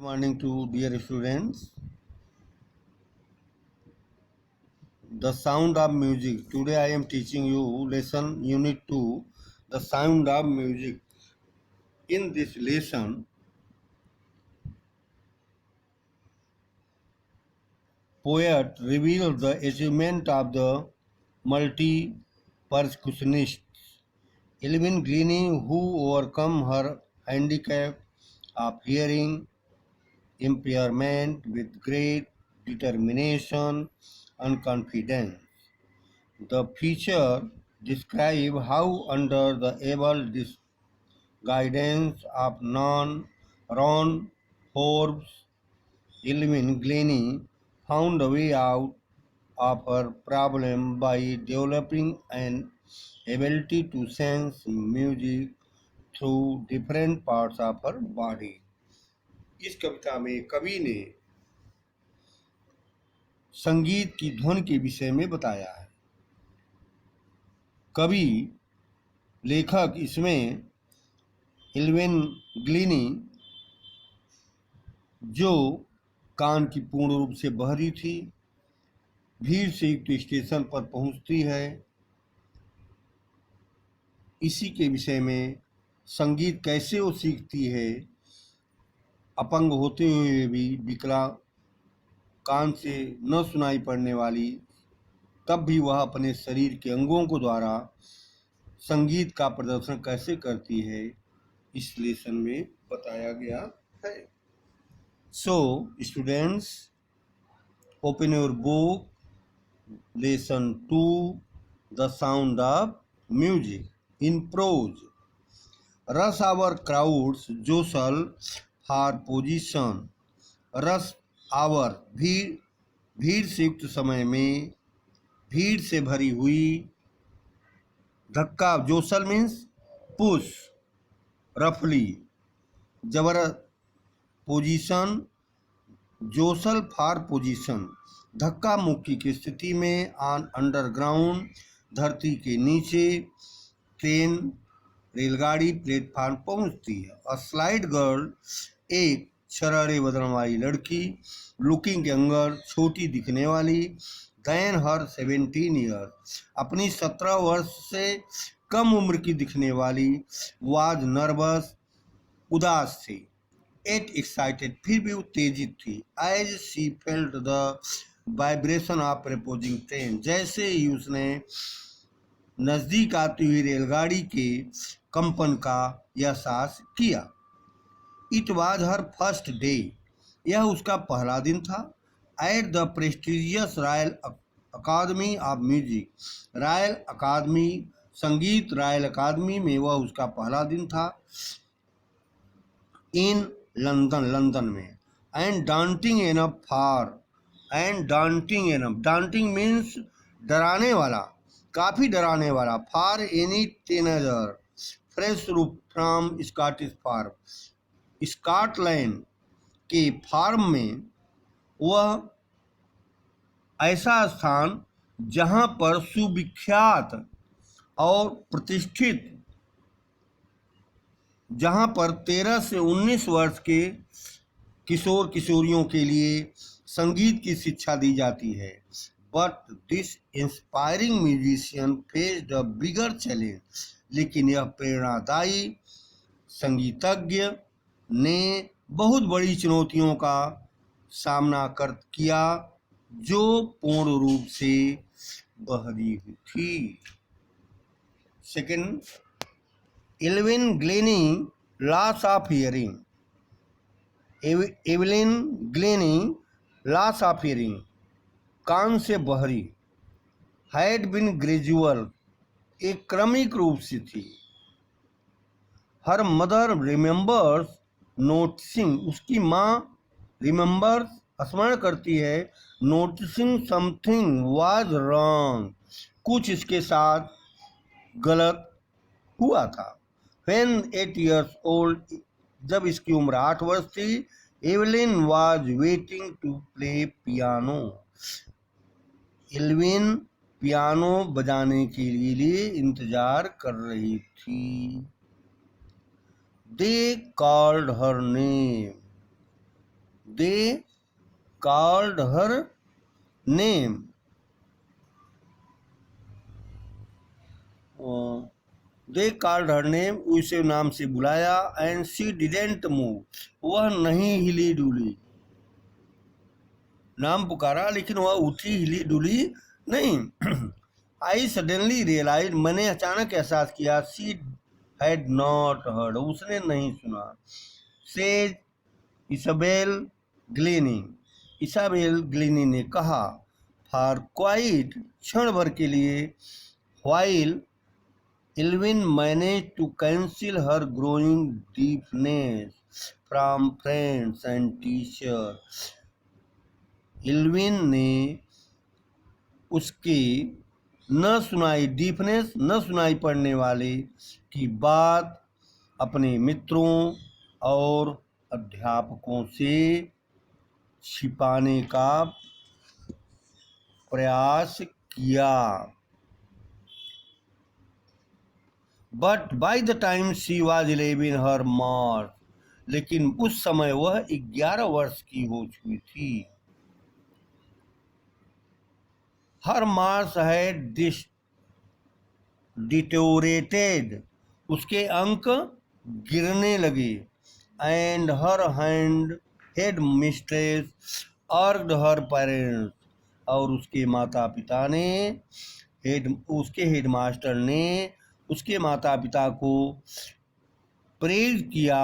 Morning to dear students. The sound of music. Today I am teaching you lesson unit 2, the sound of music. In this lesson, poet reveals the achievement of the multi-percussionist Elvin Glennie, who overcome her handicap of hearing impairment with great determination and confidence. The feature describes how, under the able guidance of Ron Forbes, Elvin Glennie found a way out of her problem by developing an ability to sense music through different parts of her body. इस कविता में कवि ने संगीत की धुन के विषय में बताया है। कवि लेखक इसमें एल्विन ग्लीनी, जो कान की पूर्ण रूप से बहरी थी, भीड़ से युक्त स्टेशन पर पहुंचती है, इसी के विषय में संगीत कैसे वो सीखती है, अपंग होते हुए भी, विकलांग, कान से न सुनाई पड़ने वाली, तब भी वह अपने शरीर के अंगों को द्वारा संगीत का प्रदर्शन कैसे करती है, इस लेसन में बताया गया है। So, students, open your book, lesson 2, the sound of music. In prose, rush hour crowds jostle for position. Rush hour, भीड़ से युक्त समय में, भीड़ से भरी हुई, धक्का, जोसल मीन्स पुश, रफली, जबरदस्त, पोजीशन, जोसल फॉर पोजीशन, धक्का मुक्की की स्थिति में, ऑन अंडरग्राउंड, धरती के नीचे, ट्रेन, रेलगाड़ी प्लेटफार्म पहुंचती है। अ स्लाइड गर्ल, एक शरारे बदन वाली लड़की, लुकिंग यंगर, छोटी दिखने वाली, देन हर 17 ईयर, अपनी 17 वर्ष से कम उम्र की दिखने वाली, वाज नर्वस, उदास थी, एट एक्साइटेड, फिर भी उत्तेजित थी, as she felt the vibration of opposing train, जैसे ही उसने नजदीक आती हुई रेलगाड़ी के कंपन का एहसास किया। It was her first day, यह उसका पहला दिन था, at the prestigious royal academy of music, royal academy संगीत, रॉयल अकादमी में वह उसका पहला दिन था, इन लंदन में, and daunting enough for, and daunting enough, daunting means डराने वाला, काफ़ी डराने वाला, फॉर एनी टीनेजर, फ्रेश रूप फ्रॉम स्कॉटिश फार्म, स्कॉटलैंड के फार्म में, वह ऐसा स्थान जहां पर सुविख्यात और प्रतिष्ठित, जहां पर 13 से 19 वर्ष के किशोर किशोरियों के लिए संगीत की शिक्षा दी जाती है। But this inspiring musician faced a bigger challenge, लेकिन यह प्रेरणादायी संगीतज्ञ ने बहुत बड़ी चुनौतियों का सामना किया, जो पूर्ण रूप से बहरी हुई थी। Second, Evelyn Glennie loss of hearing, Evelyn Glennie loss of hearing, कान से बहरी, हैड बिन ग्रेजुअल, एक क्रमिक रूप से थी, हर मदर रिमेंबर्स नोटिसिंग, उसकी माँ रिमेंबर्स, स्मरण करती है, नोटिसिंग समथिंग वाज रॉन्ग, कुछ इसके साथ गलत हुआ था। व्हेन 8 years old, जब इसकी उम्र 8 वर्ष थी, Evelyn was waiting to play piano, Evelyn piano बजाने के लिए इंतजार कर रही थी। They called her name, They called her name. They called her name. उसे नाम से बुलाया. And she didn't move. वह नहीं हिली डुली. नाम पुकारा लेकिन वह उठी हिली डुली नहीं. I suddenly realized. मैंने अचानक एहसास किया. She had not heard. उसने नहीं सुना. Said Isabel Glennie. इसाबेल ग्लिनी ने कहा. For quite क्षण भर के लिए. While Elvin managed to conceal her growing deafness from friends and teachers. Evelyn ने उसकी न सुनाई डीफनेस न सुनाई पड़ने वाले की बात अपने मित्रों और अध्यापकों से छिपाने का प्रयास किया. But by the time she was 11, her mark. लेकिन उस समय वह 11 वर्ष की हो चुकी थी. Her marks had deteriorated. उसके अंक गिरने लगे. And her head mistress urged her parents. और उसके माता पिता ने उसके हेडमास्टर ने उसके माता पिता को प्रेज किया.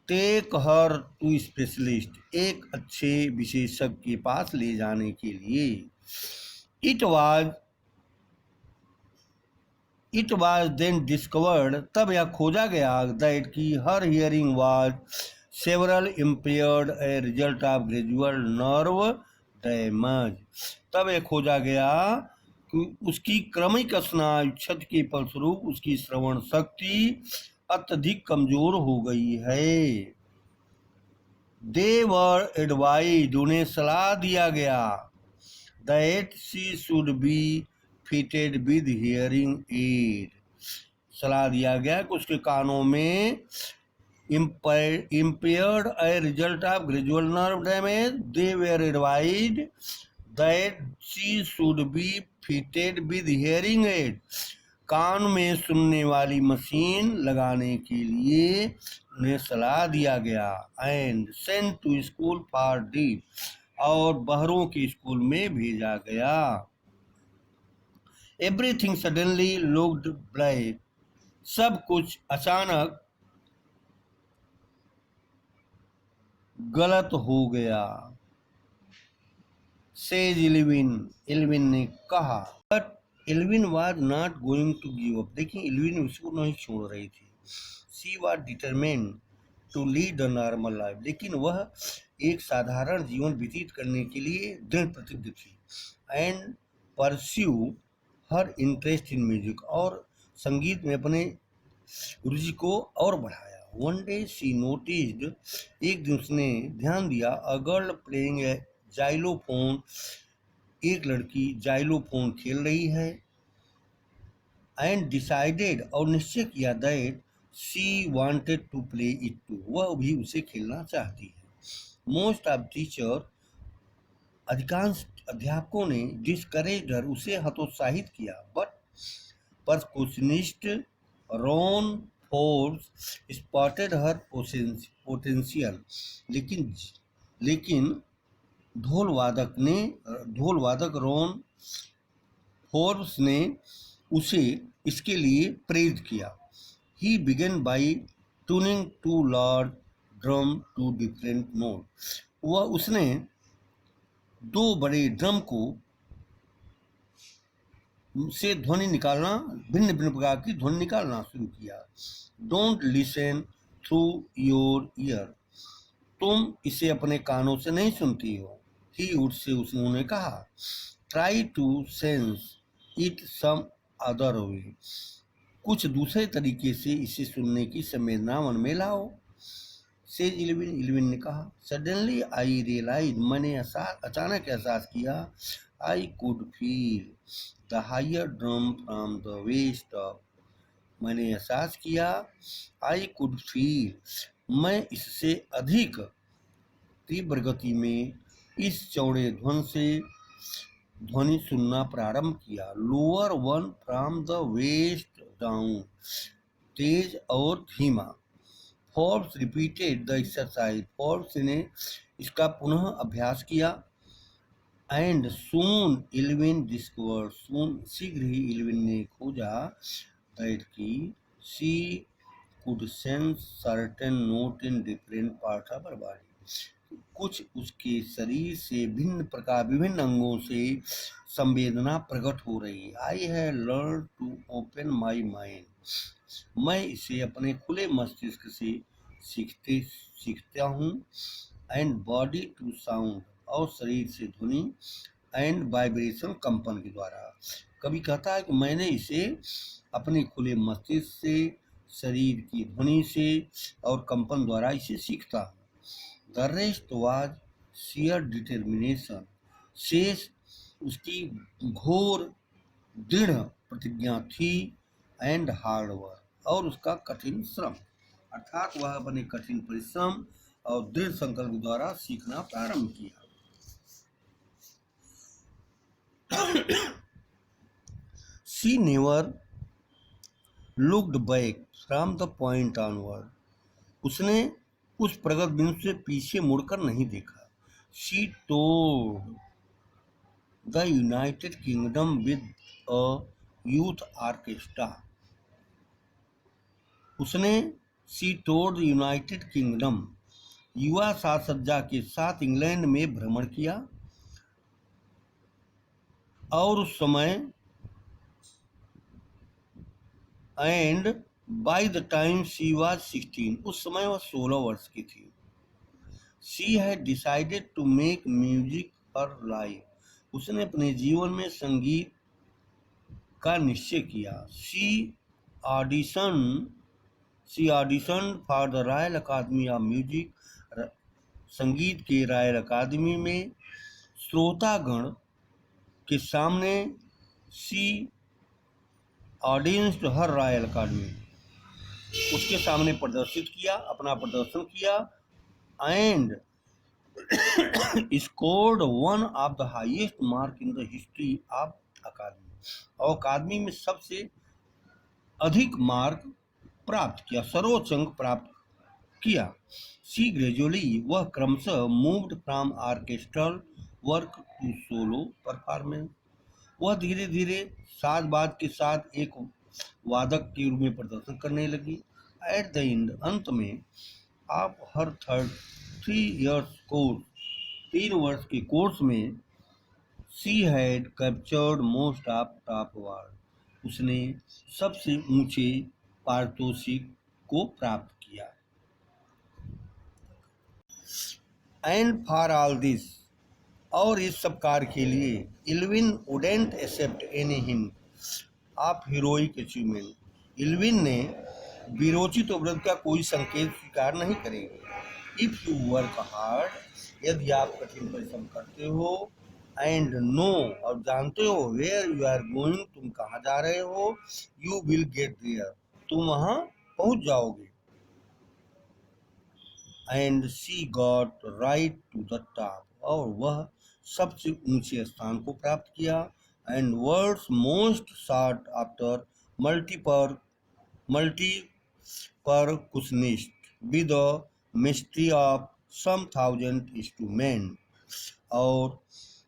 Take her to specialist. एक अच्छे विशेषज्ञ के पास ले जाने के लिए. It was then discovered. तब यह खोजा गया दैट कि her hearing was several impaired a result of gradual nerve damage. तब यह खोजा गया कि उसकी क्रमिक स्नायु क्षति के फलस्वरूप उसकी श्रवण शक्ति अत्यधिक कमजोर हो गई है. They were advised. उन्हें सलाह दिया गया. That she should be fitted with hearing aid. सलाह दिया गया कि उसके कानों में impaired a result of gradual nerve damage. They were advised that she should be fitted with hearing aid. कान में सुनने वाली मशीन लगाने के लिए उन्हें सलाह दिया गया. And sent to school for deaf. और बहरों के स्कूल में भेजा गया. Everything suddenly looked black. सब कुछ अचानक गलत हो गया. सेज एल्विन ने कहा. But Evelyn was not going to give up. देखिए एल्विन उसको नहीं छोड़ रही थी. She was determined to lead a normal life. लेकिन वह एक साधारण जीवन व्यतीत करने के लिए दृढ़ प्रतिज्ञ थी. And pursue her interest in music. और संगीत में अपने रुचि को और बढ़ाया. One day she noticed. एक दिन उसने ध्यान दिया. A girl playing a xylophone. एक लड़की जाइलोफोन खेल रही है. And decided. और निश्चय किया that she wanted to play it too. वह भी उसे खेलना चाहती है. Most of teacher. अधिकांश अध्यापकों ने डिस्करेज्ड हर. उसे हतोत्साहित किया. But percussionist Ron Forbes spotted her potential. लेकिन ढोल वादक रॉन फोर्ब्स ने उसे इसके लिए प्रेरित किया. He began by tuning two large drum to different note. उसने 2 बड़े ड्रम को से ध्वनि निकालना, भिन्न भिन्न प्रकार की ध्वनि निकालना शुरू किया. Don't listen through your year. तुम इसे अपने कानों से नहीं सुनती हो. ही वुड से उसने कहा. Try to sense it some other way. कुछ दूसरे तरीके से इसे सुनने की संवेदना मन में लाओ. सेज इल्विन ने कहा. Suddenly I realize. मैंने अचानक एहसास किया. I could feel the higher drum from the waist of. मैंने एहसास किया. I could feel. मैं इससे अधिक तीव्र गति में इस चौड़े ध्वनि सुनना प्रारंभ किया। Lower one from the waist down, तेज और धीमा। Forbes repeated the exercise, Forbes ने इसका पुनः अभ्यास किया। एंड सून इल्विन डिस्कवर्ड, सून शीघ्र ही इल्विन ने खोजा दैट की she could sense certain note in different part of her body, कुछ उसके शरीर से विभिन्न अंगों से संवेदना प्रकट हो रही। I have learn to open my mind, मैं इसे अपने खुले मस्तिष्क से सीखता हूँ। एंड बॉडी टू साउंड, और शरीर से ध्वनि। एंड वाइब्रेशन, कंपन के द्वारा। कभी कहता है कि मैंने इसे अपने खुले मस्तिष्क से, शरीर की ध्वनि से और कंपन द्वारा इसे सीखता हूँ। The rest was share determination, शेष उसकी घोर दृढ़ प्रतिज्ञा थी। एंड हार्ड वर्क, और उसका कठिन श्रम, अर्थात वह अपने कठिन परिश्रम और दृढ़ संकल्प द्वारा सीखना प्रारंभ किया। She never looked back from the point onward, उसने उस प्रगत बिंदु से पीछे मुड़कर नहीं देखा। She toured the United Kingdom with a youth orchestra, उसने She toured the United Kingdom, युवा साज सज्जा के साथ इंग्लैंड में भ्रमण किया। और उस समय and by the time she was 16, उस समय वह 16 वर्ष की थी। She had decided to make music her life, उसने अपने जीवन में संगीत का निश्चय किया। She audition for the royal academy of music, संगीत के रॉयल अकादमी में श्रोतागण के सामने सी ऑडियंस हर रॉयल अकादमी, उसके सामने प्रदर्शित किया, अपना प्रदर्शन किया। And scored one of the highest mark in the history of academy, और अकादमी में सबसे अधिक मार्क प्राप्त किया, सर्वोच्च अंक प्राप्त किया। सी ग्रेजुअली, वह क्रमशः moved from orchestral work to solo performance, वह धीरे धीरे साजबाज के साथ एक वादक के रूप में प्रदर्शन करने लगी। एट द एंड, अंत में, ऑफ हर 3 years कोर्स, 3 वर्ष के कोर्स में, she had captured most of top award, उसने सबसे ऊंचे पारितोषिक को प्राप्त किया। एंड फॉर ऑल दिस, और इस सब कार्य के लिए, Evelyn wouldn't accept any hint of heroic achievement, Evelyn ने वीरोचित उपलब्धि का कोई संकेत स्वीकार नहीं करेगी। इफ यू वर्क हार्ड, यदि आप कठिन परिश्रम करते हो, एंड नो, और जानते हो, वेयर यू आर गोइंग, तुम कहाँ जा रहे हो, यू विल गेट देयर, तुम वहाँ पहुँच जाओगे। And she got right to the top, और वह सबसे ऊंचे स्थान को प्राप्त किया। And world's most sought after multipercussionist with a mystery of some thousand instruments, और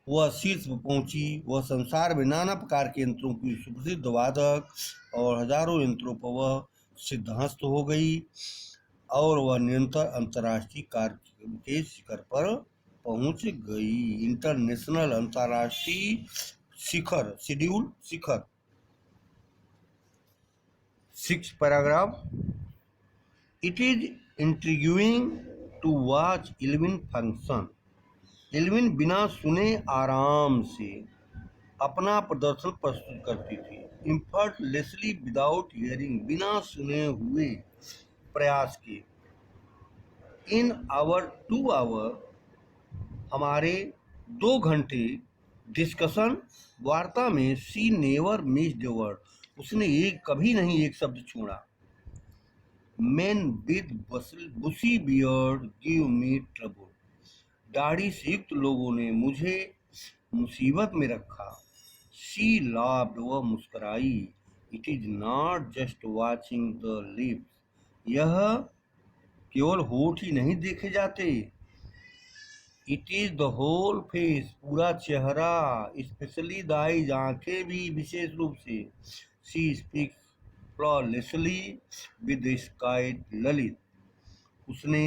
वह शीर्ष पर पहुंची, वह संसार में नाना प्रकार के यंत्रों की सुप्रसिद्ध वादक और हजारों यंत्रों पर वह सिद्धहस्त हो गई, और वह निरंतर अंतर्राष्ट्रीय कार्यक्रम के शिखर पर पहुंच गई। इंटरनेशनल, अंतर्राष्ट्रीय शिखर, शेड्यूल शिखर। 6th paragraph. It is intriguing to watch Ilvin function. Evelyn बिना सुने आराम से अपना प्रदर्शन प्रस्तुत करती थी। effortlessly without hearing, बिना सुने हुए प्रयास के। इन आवर 2 hour, हमारे 2 घंटे डिस्कशन, वार्ता में, सी नेवर मिस्ड अ वर्ड, उसने कभी नहीं एक शब्द छोड़ा। Men with bushy beard give me trouble, दाढ़ी से युक्त लोगों ने मुझे मुसीबत में रखा। शी लाफ्ड, वह मुस्कुराई। It is not just watching the lips, यह केवल होठ ही नहीं देखे जाते। It is the whole face, पूरा चेहरा, स्पेशली द आईज, आंखें भी विशेष रूप से। शी स्पीक्स फ्लॉलेसली विद स्काइड ललित, उसने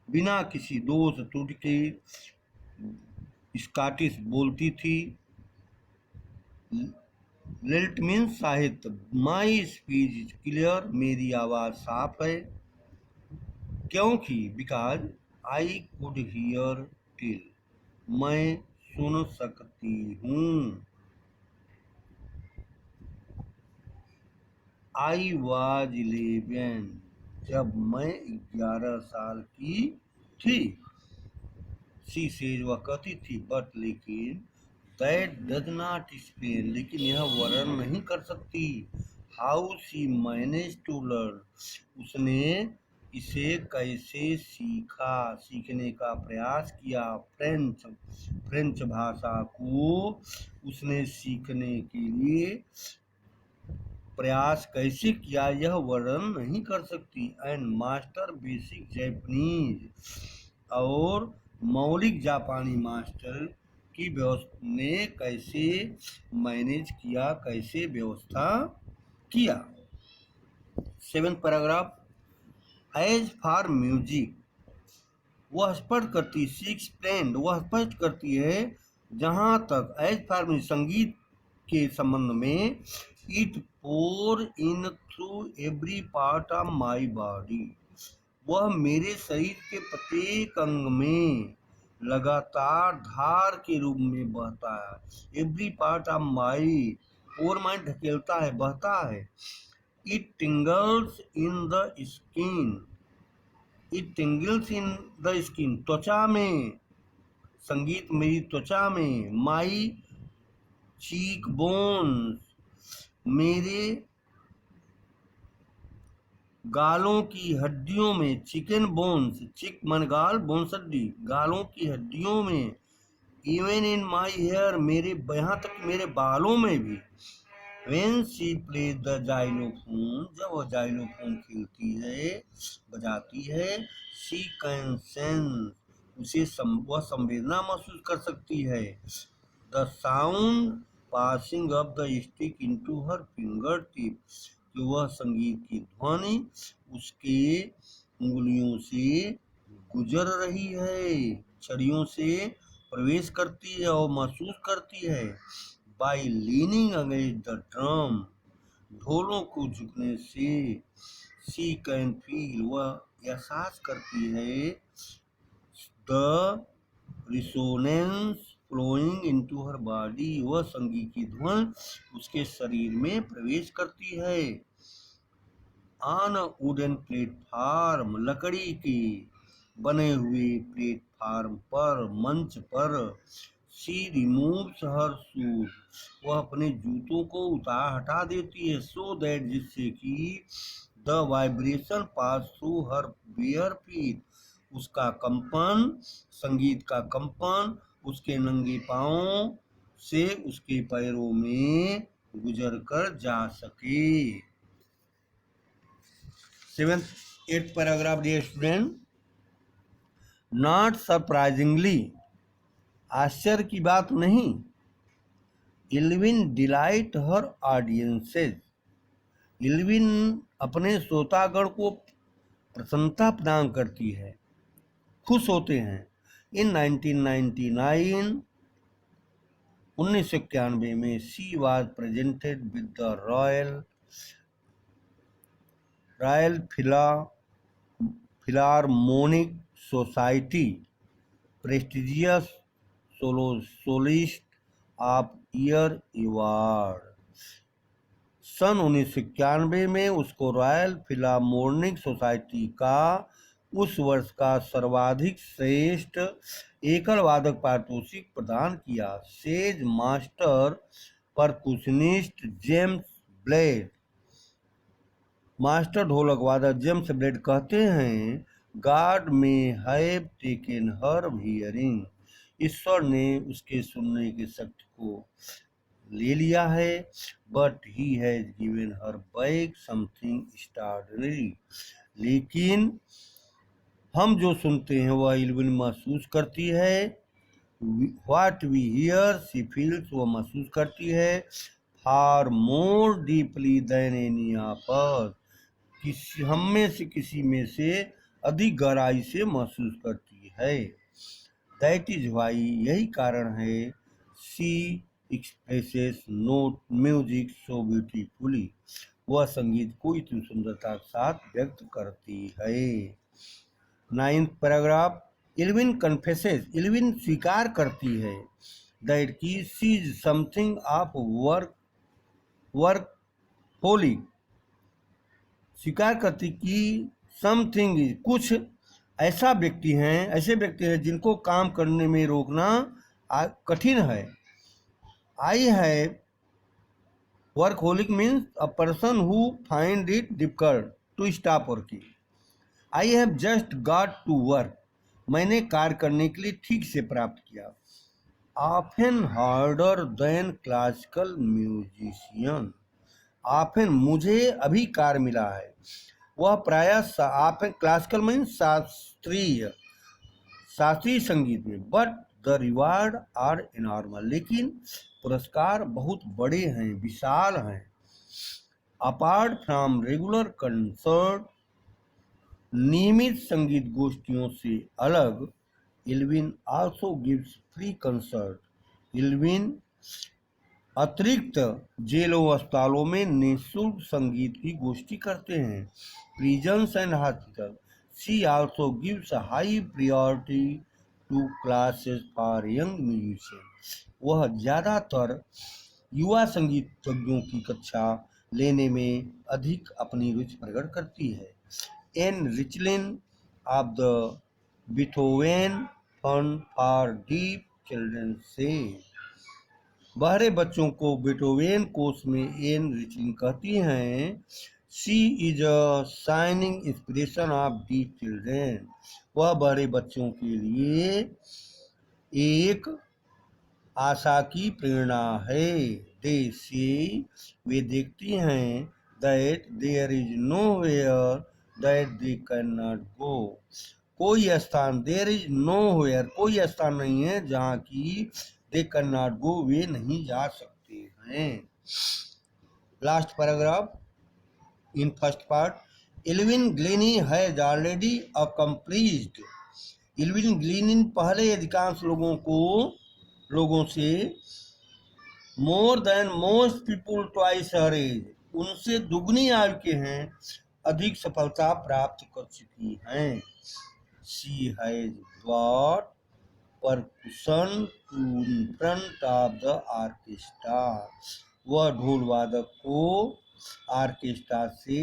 बिना किसी दोष त्रुटि के स्कॉटिश बोलती थी। लिल्ट मीन्स साहित्य। माई स्पीच इज क्लियर, मेरी आवाज साफ है। क्योंकि because I could hear till, मैं सुन सकती हूँ। आई वाज 11, जब मैं 11 साल की थी। सी सेज, वह कहती थी, बट लेकिन, दैट डज नॉट एक्सप्लेन, लेकिन यह वर्णन नहीं कर सकती। How she manage to learn, उसने इसे कैसे सीखा, सीखने का प्रयास किया। फ्रेंच भाषा को उसने सीखने के लिए प्रयास कैसे किया, यह वर्णन नहीं कर सकती। एंड मास्टर बेसिक जैपनीज, और मौलिक जापानी मास्टर की व्यवस्था ने कैसे मैनेज किया, कैसे व्यवस्था किया। 7th paragraph, as for music, वह स्पष्ट करती, शी एक्सप्लेन्ड, वह स्पष्ट करती है, जहाँ तक एज फॉर म्यूजिक, संगीत के संबंध में, it pour in through every part of my body, वह मेरे शरीर के प्रत्येक अंग में लगातार धार के रूप में बहता है। Every part of my, pore mind ढकेलता है, बहता है। It tingles in the skin, it tingles in the skin, त्वचा में, संगीत मेरी त्वचा में। माई चीक बोन्स, मेरे गालों की हड्डियों में। चिकन बोन्स, चिक मन गाल, बोन्स हड्डी, गालों की हड्डियों में। इवन इन माई हेयर, मेरे यहाँ तक मेरे बालों में भी। When she plays the xylophone, जब वह जाइलोफोन खेलती है, बजाती है। She can sense, उसे वह संवेदना महसूस कर सकती है। The sound passing of the stick into her fingertips, कि वह संगीत की ध्वनि उसके उंगलियों से गुजर रही है, छड़ियों से प्रवेश करती है और महसूस करती है। By leaning against the drum, ढोलों को झुकने से। शी कैन फील, वह एहसास करती है। The resonance flowing into her body, वह संगीत की ध्वनि उसके शरीर में प्रवेश करती है। ऑन अ वुडन प्लेटफार्म, लकड़ी के बने हुए प्लेटफार्म पर, मंच पर। शी रिमूव्स हर शूज, वह अपने जूतों को हटा देती है। सो दैट, जिससे कि the vibration pass through her bare feet, उसका कंपन, संगीत का कंपन उसके नंगे पांवों से उसके पैरों में गुजर कर जा सके। 8th paragraph, dear student. Not surprisingly, आश्चर्य की बात नहीं। इल्विन डिलाइट हर ऑडियंसेस, इल्विन अपने श्रोतागण को प्रसन्नता प्रदान करती है, खुश होते हैं। इन 1999, 1991 में, she was presented with the Royal Philharmonic Society prestigious soloist of year award. सन 1991 में उसको रॉयल फिलारमोनिक सोसाइटी का उस वर्ष का सर्वाधिक श्रेष्ठ एकल वादक पारितोषिक प्रदान किया। Says master percussionist James Blade, master ढोलक वादक जेम्स ब्लेड कहते हैं, God may have taken her hearing. ईश्वर ने उसके सुनने की शक्ति को ले लिया है, but he has given her back something extraordinary. लेकिन हम जो सुनते हैं वह इल्विन महसूस करती है, what we hear she feels, वो महसूस करती है, far more deeply than any of us, किसी हम में से किसी में से अधिक गहराई से महसूस करती है। दैट इज वाई, यही कारण है, she expresses note music so beautifully, वह संगीत को इतनी सुंदरता के साथ व्यक्त करती है। 9th पैराग्राफ, इल्विन कन्फेसेस, इल्विन स्वीकार करती है, दैट की she is something of workaholic, स्वीकार करती कि समथिंग, कुछ ऐसे व्यक्ति हैं जिनको काम करने में रोकना कठिन है। I have, workaholic means a person who find it difficult to stop working. I have just got to work, मैंने कार्य करने के लिए ठीक से प्राप्त किया। Often harder than classical musician, often मुझे अभी कार्य मिला है, वह प्रायः क्लासिकल मीन्स शास्त्रीय संगीत में, बट द रिवार्ड आर इनॉर्मल, लेकिन पुरस्कार बहुत बड़े हैं, विशाल हैं। अपार्ट फ्रॉम रेगुलर कंसर्ट, नियमित संगीत गोष्ठियों से अलग, इल्विन आल्सो गिव्स फ्री कंसर्ट, इल्विन अतिरिक्त जेलों व अस्पतालों में निःशुल्क संगीत की गोष्ठी करते हैं। Prisons and hospital, she also gives high priority to classes for young musician, वह ज़्यादातर युवा संगीतज्ञों की कक्षा लेने में अधिक अपनी रुचि प्रकट करती है। Ann Richlin of the Beethoven fund for deaf children से, बहरे बच्चों को बीथोवेन कोर्स में एन रिचलिन कहती हैं, she is a shining inspiration of deaf children, वह बहरे बच्चों के लिए एक आशा की प्रेरणा है। दे सी, वे देखती हैं, that there is nowhere that they can not go, कोई स्थान, देयर इज नो वेयर, कोई स्थान नहीं है जहाँ की दे कैन नॉट गो, वे नहीं जा सकते हैं। Last paragraph in first part, Evelyn Glennie has already accomplished, Evelyn Glennie पहले अधिकांश लोगों से more than most people twice her age, उनसे दुगनी आयु के हैं, अधिक सफलता प्राप्त कर चुकी हैं। She has brought percussion to in front of the orchestra, वह ढोल वादक को ऑर्केस्ट्रा से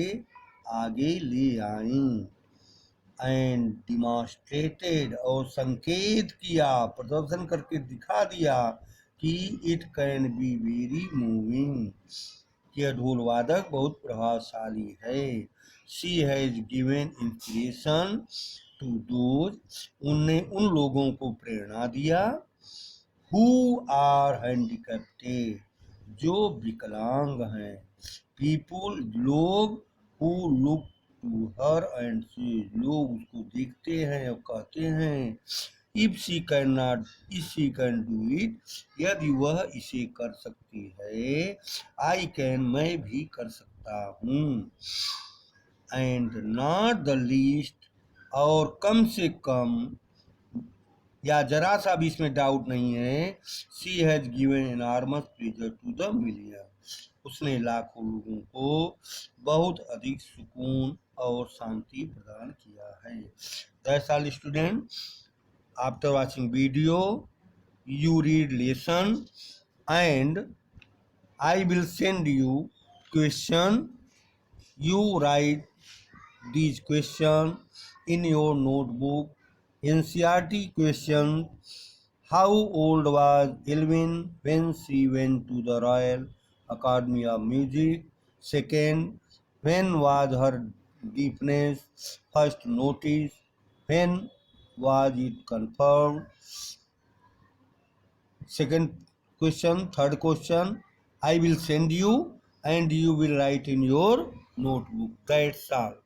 आगे ले आई। एंड डिमॉन्स्ट्रेटेड, और संकेत किया, प्रदर्शन करके दिखा दिया कि it can be very moving, यह ढोल वादक बहुत प्रभावशाली है। She has given inspiration to those, उनने उन लोगों को प्रेरणा दिया, हु आर हैंडीकैप्टेड, जो विकलांग हैं, पीपुल, लोग, who look to her and say, लोग उसको देखते हैं और कहते हैं, if she can not, if she can do it, यदि वह इसे कर सकती है, आई कैन, मैं भी कर सकता हूँ। एंड नॉट द लीस्ट, और कम से कम या जरा सा भी इसमें डाउट नहीं है, she has given enormous pleasure to the million, उसने लाखों लोगों को बहुत अधिक सुकून और शांति प्रदान किया है। That's all student, after watching video you read lesson and I will send you question, you write these question in your notebook. NCERT question, how old was Elvin when she went to the Royal Academy of Music? Second, when was her deafness first noticed? When was it confirmed? Second question, third question, I will send you and you will write in your notebook. That's all.